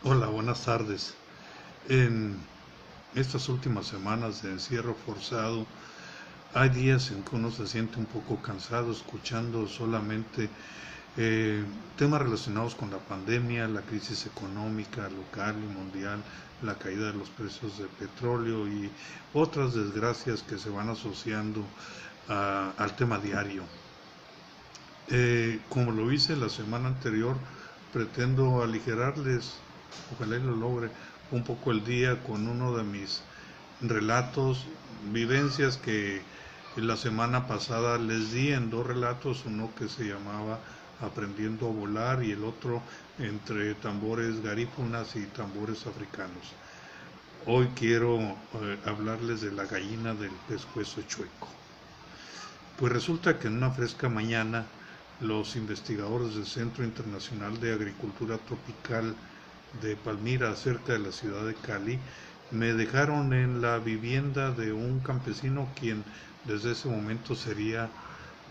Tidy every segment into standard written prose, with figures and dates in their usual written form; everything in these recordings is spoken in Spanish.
Hola, buenas tardes. En estas últimas semanas de encierro forzado, hay días en que uno se siente un poco cansado escuchando solamente eh, temas relacionados con la pandemia, la crisis económica local y mundial, la caída de los precios de petróleo y otras desgracias que se van asociando al tema diario. Como lo hice la semana anterior, pretendo aligerarles, ojalá y lo logre, un poco el día con uno de mis relatos, vivencias que la semana pasada les di en dos relatos, uno que se llamaba Aprendiendo a volar y el otro entre tambores garífunas y tambores africanos. Hoy quiero hablarles de la gallina del pescuezo chueco. Pues resulta que en una fresca mañana los investigadores del Centro Internacional de Agricultura Tropical de Palmira, cerca de la ciudad de Cali, me dejaron en la vivienda de un campesino quien desde ese momento sería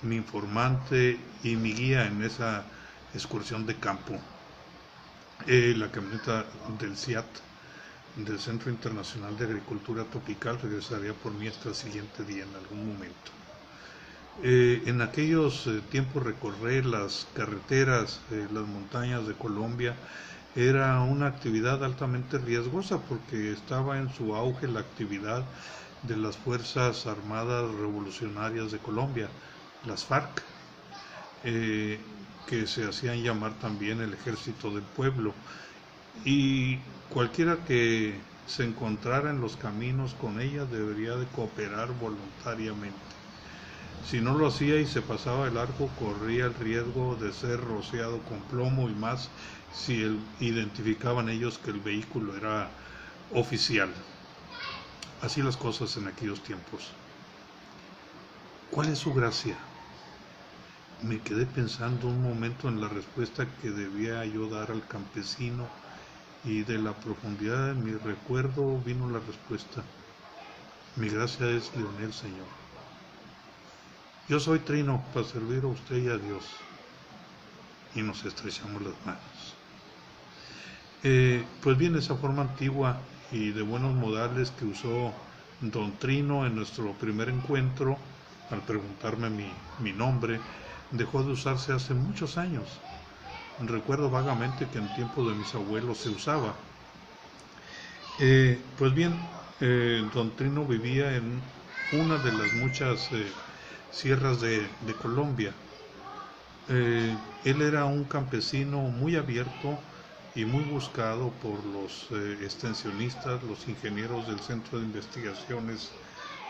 mi informante y mi guía en esa excursión de campo. La camioneta del CIAT, del Centro Internacional de Agricultura Tropical, regresaría por mí hasta el siguiente día en algún momento. En aquellos tiempos recorrer las carreteras, las montañas de Colombia, era una actividad altamente riesgosa porque estaba en su auge la actividad de las Fuerzas Armadas Revolucionarias de Colombia, las FARC, eh, que se hacían llamar también el Ejército del Pueblo. Y cualquiera que se encontrara en los caminos con ella debería de cooperar voluntariamente. Si no lo hacía y se pasaba de largo, corría el riesgo de ser rociado con plomo y más si identificaban ellos que el vehículo era oficial. Así las cosas en aquellos tiempos. ¿Cuál es su gracia? Me quedé pensando un momento en la respuesta que debía yo dar al campesino y de la profundidad de mi recuerdo vino la respuesta. Mi gracia es Leonel, Señor. Yo soy Trino para servir a usted y a Dios. Y nos estrechamos las manos. Pues bien, esa forma antigua y de buenos modales que usó don Trino en nuestro primer encuentro, al preguntarme mi nombre, dejó de usarse hace muchos años. Recuerdo vagamente que en tiempo de mis abuelos se usaba. Pues bien, don Trino vivía en una de las muchas sierras de Colombia. Él era un campesino muy abierto y muy buscado por los extensionistas, los ingenieros del Centro de Investigaciones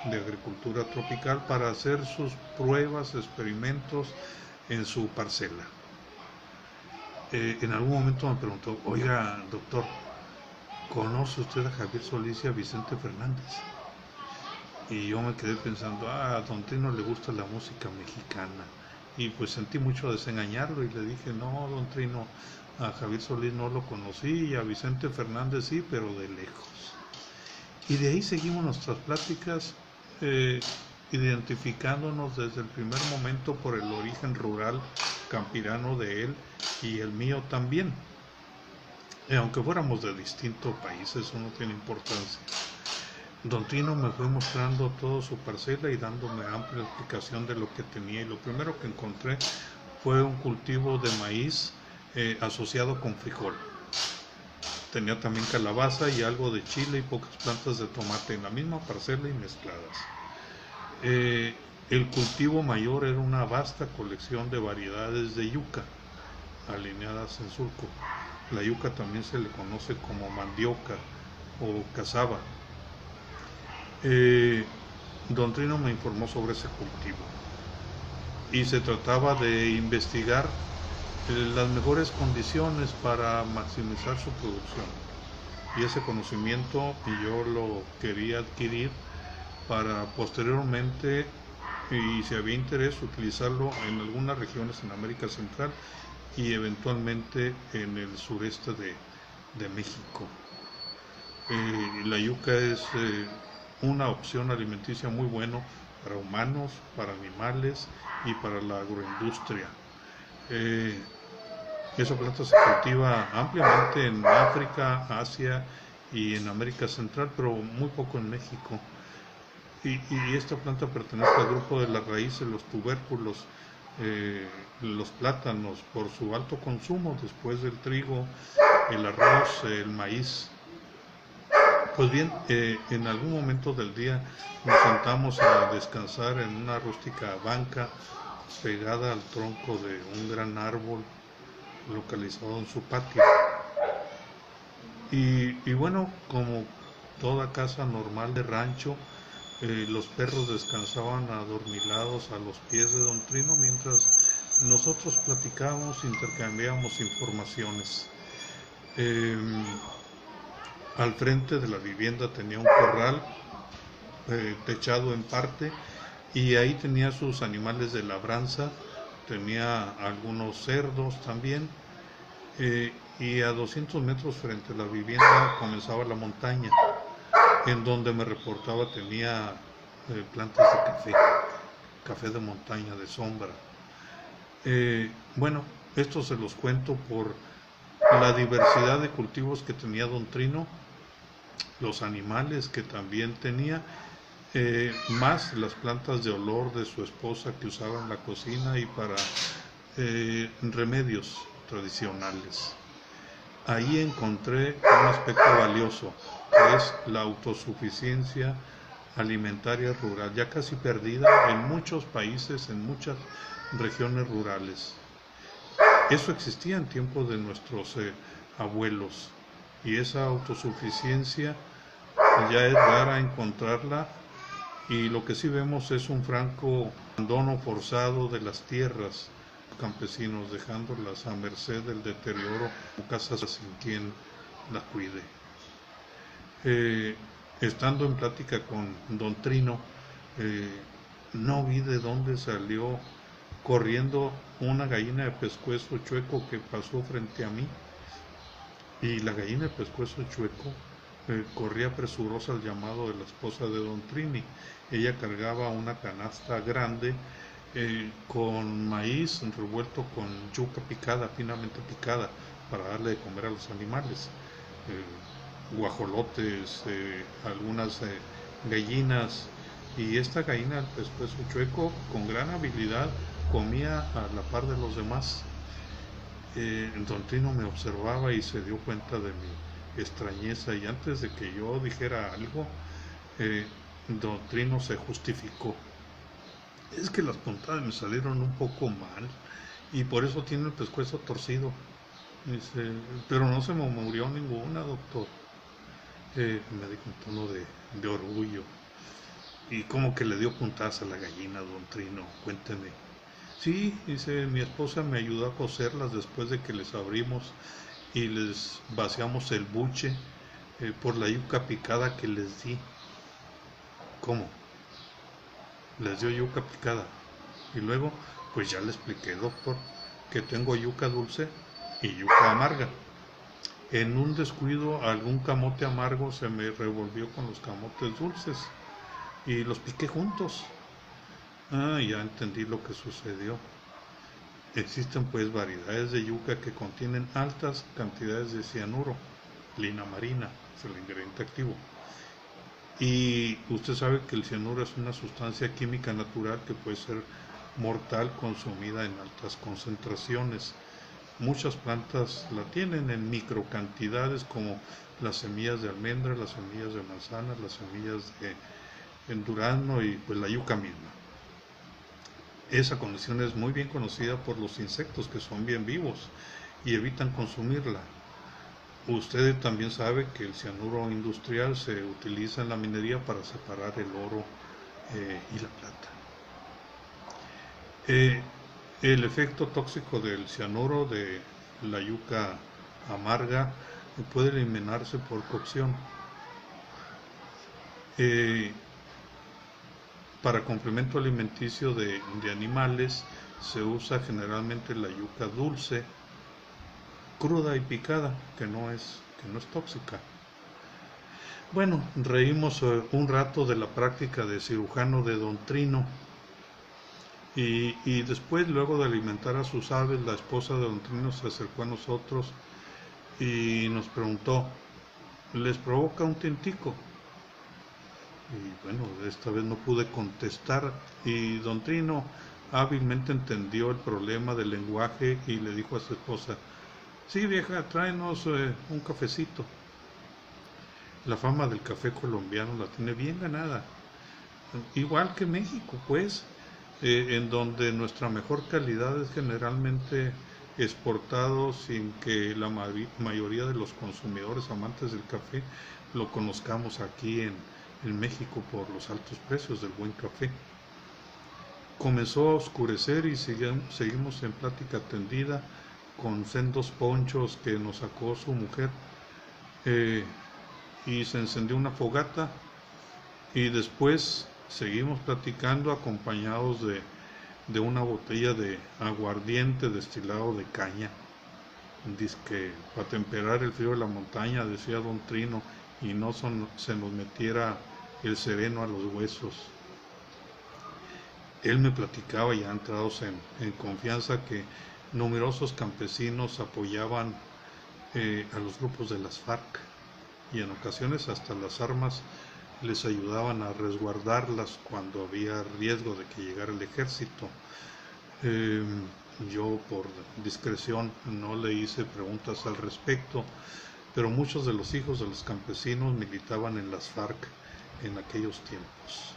de Agricultura Tropical para hacer sus pruebas, experimentos en su parcela. En algún momento me preguntó, oiga, doctor, ¿conoce usted a Javier Solís y a Vicente Fernández? Y yo me quedé pensando, a don Trino le gusta la música mexicana. Y pues sentí mucho desengañarlo y le dije, no, don Trino, a Javier Solís no lo conocí y a Vicente Fernández sí, pero de lejos. Y de ahí seguimos nuestras pláticas, eh, identificándonos desde el primer momento por el origen rural campirano de él y el mío también. Aunque fuéramos de distintos países, eso no tiene importancia. Don Tino me fue mostrando toda su parcela y dándome amplia explicación de lo que tenía. Y lo primero que encontré fue un cultivo de maíz asociado con frijol. Tenía también calabaza y algo de chile y pocas plantas de tomate en la misma parcela y mezcladas. El cultivo mayor era una vasta colección de variedades de yuca alineadas en surco. La yuca también se le conoce como mandioca o cazaba. Eh, Don Trino me informó sobre ese cultivo y se trataba de investigar las mejores condiciones para maximizar su producción. Y ese conocimiento yo lo quería adquirir para posteriormente, y si había interés, utilizarlo en algunas regiones en América Central y eventualmente en el sureste de México. La yuca es una opción alimenticia muy buena para humanos, para animales y para la agroindustria. Eh, Esa planta se cultiva ampliamente en África, Asia y en América Central, pero muy poco en México. Y esta planta pertenece al grupo de las raíces, los tubérculos, los plátanos, por su alto consumo después del trigo, el arroz, el maíz. Pues bien, en algún momento del día nos sentamos a descansar en una rústica banca pegada al tronco de un gran árbol localizado en su patio. Y bueno, como toda casa normal de rancho, los perros descansaban adormilados a los pies de Don Trino mientras nosotros platicábamos, intercambiábamos informaciones. Eh, Al frente de la vivienda tenía un corral techado en parte y ahí tenía sus animales de labranza, tenía algunos cerdos también, y a 200 metros frente a la vivienda comenzaba la montaña, en donde me reportaba tenía plantas de café de montaña, de sombra. Bueno, esto se los cuento por la diversidad de cultivos que tenía Don Trino, los animales que también tenía, más las plantas de olor de su esposa que usaba en la cocina y para remedios tradicionales. Ahí encontré un aspecto valioso, que es la autosuficiencia alimentaria rural, ya casi perdida en muchos países, en muchas regiones rurales. Eso existía en tiempos de nuestros abuelos, y esa autosuficiencia ya es rara encontrarla, y lo que sí vemos es un franco abandono forzado de las tierras campesinos, dejándolas a merced del deterioro o casas sin quien las cuide. Estando en plática con Don Trino, no vi de dónde salió corriendo una gallina de pescuezo chueco que pasó frente a mí, y la gallina de pescuezo chueco corría presurosa al llamado de la esposa de Don Trini. Ella cargaba una canasta grande con maíz revuelto con yuca picada, finamente picada, para darle de comer a los animales, guajolotes, algunas gallinas, y esta gallina del pescuezo chueco con gran habilidad comía a la par de los demás. Don Trino me observaba y se dio cuenta de mi extrañeza, y antes de que yo dijera algo, Don Trino se justificó. Es que las puntadas me salieron un poco mal y por eso tiene el pescuezo torcido. Dice, pero no se me murió ninguna, doctor. Me dijo un tono de orgullo. Y como que le dio puntadas a la gallina, Don Trino, cuénteme. Sí, dice, mi esposa me ayudó a coserlas después de que les abrimos y les vaciamos el buche por la yuca picada que les di. ¿Cómo? Les dio yuca picada. Y luego, pues ya le expliqué, doctor, que tengo yuca dulce y yuca amarga. En un descuido, algún camote amargo se me revolvió con los camotes dulces y los piqué juntos. Ah, ya entendí lo que sucedió. Existen pues variedades de yuca que contienen altas cantidades de cianuro, lina marina, es el ingrediente activo. Y usted sabe que el cianuro es una sustancia química natural que puede ser mortal consumida en altas concentraciones. Muchas plantas la tienen en micro cantidades, como las semillas de almendra, las semillas de manzana, las semillas de durazno y pues la yuca misma. Esa condición es muy bien conocida por los insectos, que son bien vivos y evitan consumirla. Usted también sabe que el cianuro industrial se utiliza en la minería para separar el oro y la plata. El efecto tóxico del cianuro de la yuca amarga puede eliminarse por cocción. Para complemento alimenticio de animales se usa generalmente la yuca dulce, cruda y picada, que no es tóxica. Bueno, reímos un rato de la práctica de cirujano de Don Trino. Y después, luego de alimentar a sus aves, la esposa de don Trino se acercó a nosotros y nos preguntó, ¿les provoca un tintico? Y bueno, esta vez no pude contestar y don Trino hábilmente entendió el problema del lenguaje y le dijo a su esposa, sí vieja, tráenos un cafecito. La fama del café colombiano la tiene bien ganada, igual que México, pues, en donde nuestra mejor calidad es generalmente exportado sin que la mayoría de los consumidores amantes del café lo conozcamos aquí en México por los altos precios del buen café. Comenzó a oscurecer y seguimos en plática tendida con sendos ponchos que nos sacó su mujer, y se encendió una fogata y después seguimos platicando acompañados de una botella de aguardiente destilado de caña. Dice que para temperar el frío de la montaña, decía don Trino, y no se nos metiera el sereno a los huesos. Él me platicaba, ya entrados en confianza, que numerosos campesinos apoyaban a los grupos de las FARC y en ocasiones hasta las armas les ayudaban a resguardarlas cuando había riesgo de que llegara el ejército. Yo por discreción no le hice preguntas al respecto, pero muchos de los hijos de los campesinos militaban en las FARC en aquellos tiempos.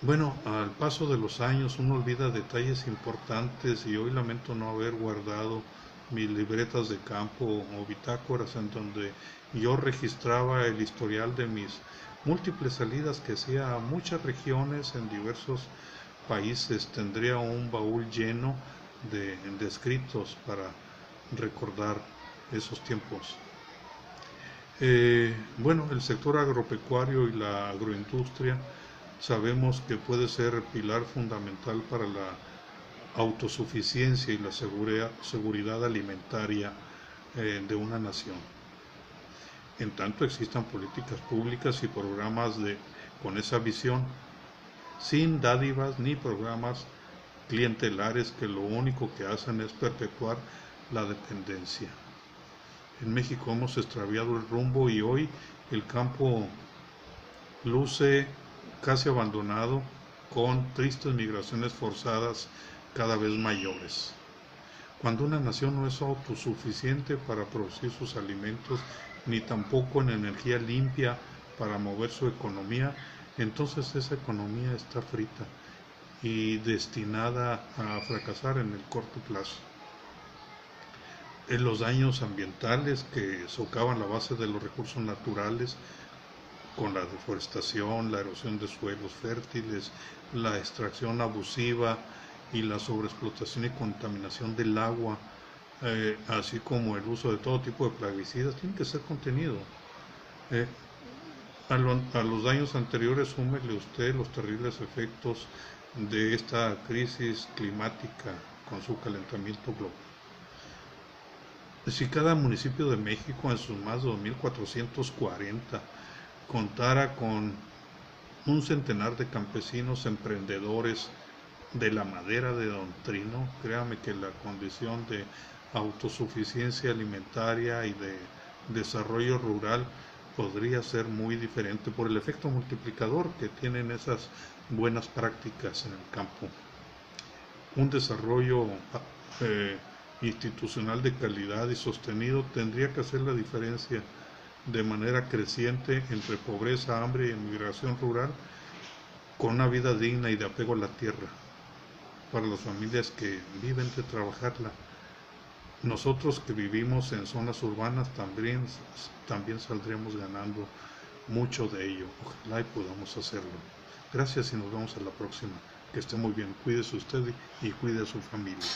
Bueno, al paso de los años uno olvida detalles importantes y hoy lamento no haber guardado mis libretas de campo o bitácoras en donde yo registraba el historial de mis múltiples salidas que hacía a muchas regiones en diversos países. Tendría un baúl lleno de escritos para recordar esos tiempos. Bueno, el sector agropecuario y la agroindustria sabemos que puede ser pilar fundamental para la autosuficiencia y la seguridad alimentaria de una nación. En tanto existan políticas públicas y programas con esa visión, sin dádivas ni programas clientelares que lo único que hacen es perpetuar la dependencia. En México hemos extraviado el rumbo y hoy el campo luce casi abandonado, con tristes migraciones forzadas cada vez mayores. Cuando una nación no es autosuficiente para producir sus alimentos, ni tampoco en energía limpia para mover su economía, entonces esa economía está frita y destinada a fracasar en el corto plazo. En los daños ambientales que socavan la base de los recursos naturales, con la deforestación, la erosión de suelos fértiles, la extracción abusiva y la sobreexplotación y contaminación del agua, así como el uso de todo tipo de plaguicidas, tiene que ser contenido. A los daños anteriores, súmele usted los terribles efectos de esta crisis climática con su calentamiento global. Si cada municipio de México en sus más de 2.440 contara con un centenar de campesinos emprendedores de la madera de don Trino, créame que la condición de autosuficiencia alimentaria y de desarrollo rural podría ser muy diferente por el efecto multiplicador que tienen esas buenas prácticas en el campo. Un desarrollo institucional de calidad y sostenido tendría que hacer la diferencia de manera creciente entre pobreza, hambre y emigración rural, con una vida digna y de apego a la tierra para las familias que viven de trabajarla. Nosotros que vivimos en zonas urbanas también saldremos ganando mucho de ello. Ojalá y podamos hacerlo. Gracias y nos vemos a la próxima. Que esté muy bien. Cuídese usted y cuide a su familia.